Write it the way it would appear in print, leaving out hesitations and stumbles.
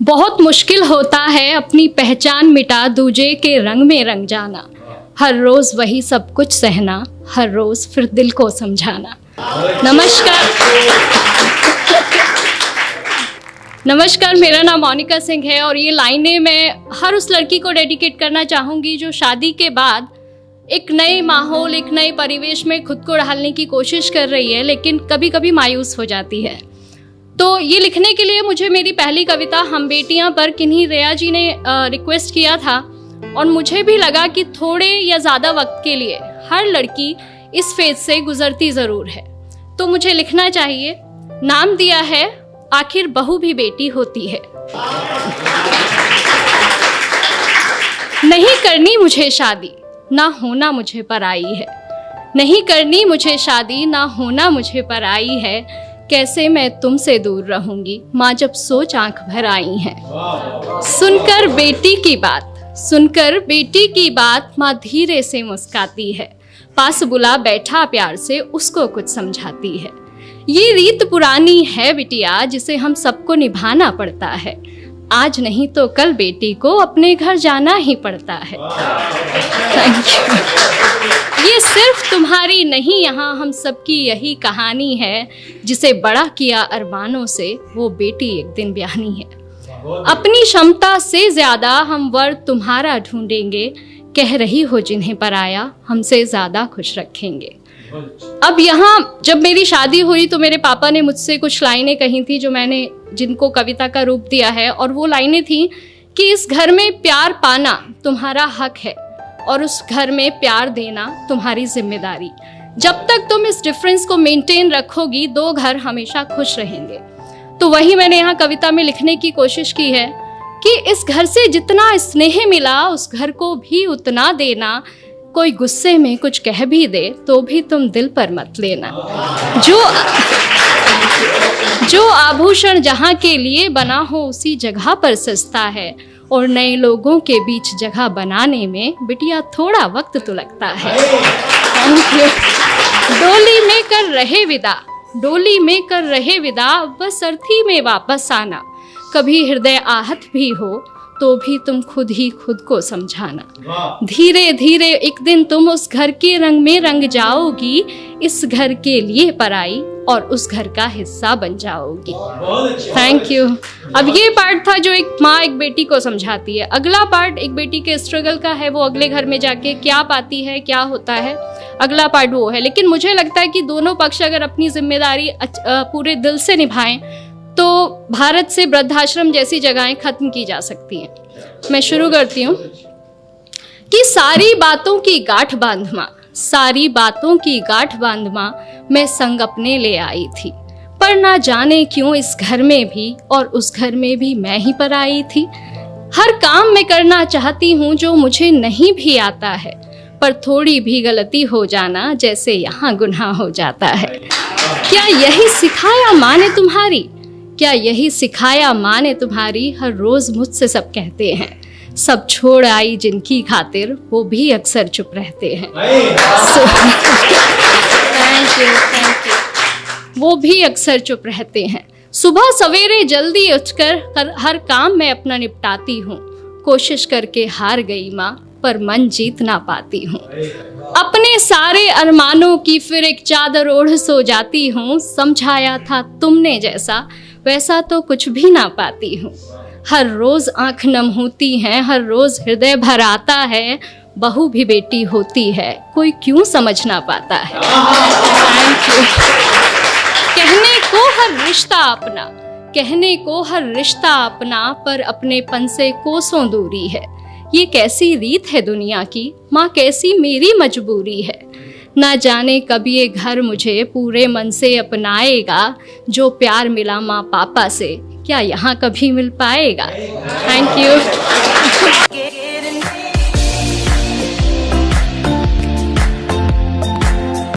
बहुत मुश्किल होता है अपनी पहचान मिटा दूजे के रंग में रंग जाना। हर रोज़ वही सब कुछ सहना, हर रोज़ फिर दिल को समझाना। नमस्कार, मेरा नाम मोनिका सिंह है और ये लाइनें मैं हर उस लड़की को डेडिकेट करना चाहूँगी जो शादी के बाद एक नए माहौल, एक नए परिवेश में खुद को ढालने की कोशिश कर रही है, लेकिन कभी कभी मायूस हो जाती है। तो ये लिखने के लिए मुझे मेरी पहली कविता हम बेटियां पर किन्हीं रेया जी ने रिक्वेस्ट किया था और मुझे भी लगा कि थोड़े या ज़्यादा वक्त के लिए हर लड़की इस फेज से गुजरती ज़रूर है, तो मुझे लिखना चाहिए। नाम दिया है आखिर बहू भी बेटी होती है। नहीं करनी मुझे शादी, ना होना मुझे पराई है। नहीं करनी मुझे शादी, ना होना मुझे पराई है। कैसे मैं तुमसे दूर रहूंगी, माँ जब सोच आंख भर आई है। सुनकर बेटी की बात माँ धीरे से मुस्काती है। पास बुला बैठा प्यार से उसको कुछ समझाती है। ये रीत पुरानी है बिटिया, जिसे हम सबको निभाना पड़ता है। आज नहीं तो कल बेटी को अपने घर जाना ही पड़ता है। Thank you. ये सिर्फ तुम्हारी नहीं, यहाँ हम सबकी यही कहानी है। जिसे बड़ा किया अरमानों से, वो बेटी एक दिन ब्याहनी है। अपनी क्षमता से ज्यादा हम वर तुम्हारा ढूंढेंगे। कह रही हो जिन्हें पराया, हमसे ज्यादा खुश रखेंगे। अब यहाँ जब मेरी शादी हुई तो मेरे पापा ने मुझसे कुछ लाइनें कही थी जिनको कविता का रूप दिया है, और वो लाइनें थी कि इस घर में प्यार पाना तुम्हारा हक है और उस घर में प्यार देना तुम्हारी जिम्मेदारी। जब तक तुम इस डिफरेंस को मेंटेन रखोगी, दो घर हमेशा खुश रहेंगे। तो वही मैंने यहाँ कविता में लिखने की कोशिश की है कि इस घर से जितना स्नेह मिला, उस घर को भी उतना देना। कोई गुस्से में कुछ कह भी दे तो भी तुम दिल पर मत लेना। जो आभूषण जहाँ के लिए बना हो, उसी जगह पर सस्ता है। और नए लोगों के बीच जगह बनाने में बिटिया थोड़ा वक्त तो लगता है। डोली में कर रहे विदा, बस अर्थी में वापस आना। कभी हृदय आहत भी हो तो भी तुम खुद ही खुद को समझाना। धीरे धीरे एक दिन तुम उस घर के रंग में रंग जाओगी। इस घर के लिए पराई और उस घर का हिस्सा बन जाओगी। Thank you. अब ये पार्ट था जो एक माँ एक बेटी को समझाती है। अगला पार्ट एक बेटी के स्ट्रगल का है, वो अगले घर में जाके क्या पाती है, क्या होता है, अगला पार्ट वो है। लेकिन मुझे लगता है कि दोनों पक्ष अगर अपनी जिम्मेदारी पूरे दिल से निभाएं तो भारत से वृद्धाश्रम जैसी जगहें खत्म की जा सकती हैं। मैं शुरू करती हूँ कि सारी बातों की गांठ बांध माँ मैं संग अपने ले आई थी। पर ना जाने क्यों इस घर में भी और उस घर में भी मैं ही पर आई थी। हर काम मैं करना चाहती हूँ जो मुझे नहीं भी आता है, पर थोड़ी भी गलती हो जाना जैसे यहाँ गुनाह हो जाता है। क्या यही सिखाया माँ ने तुम्हारी, हर रोज मुझसे सब कहते हैं। सब छोड़ आई जिनकी खातिर, वो भी अक्सर चुप रहते हैं। Thank you. वो भी अक्सर चुप रहते हैं। सुबह सवेरे जल्दी उठकर हर काम मैं अपना निपटाती हूँ। कोशिश करके हार गई माँ, पर मन जीत ना पाती हूँ। अपने सारे अरमानों की फिर एक चादर ओढ़ सो जाती हूँ। समझाया था तुमने जैसा, वैसा तो कुछ भी ना पाती हूँ। हर रोज आंख नम होती है, हर रोज हृदय भर आता है। बहू भी बेटी होती है, कोई क्यों समझ ना पाता है। Thank you. कहने को हर रिश्ता अपना, पर अपनेपन से कोसों दूरी है। ये कैसी रीत है दुनिया की, माँ कैसी मेरी मजबूरी है। ना जाने कब ये घर मुझे पूरे मन से अपनाएगा। जो प्यार मिला माँ पापा से, क्या यहाँ कभी मिल पाएगा। Thank you.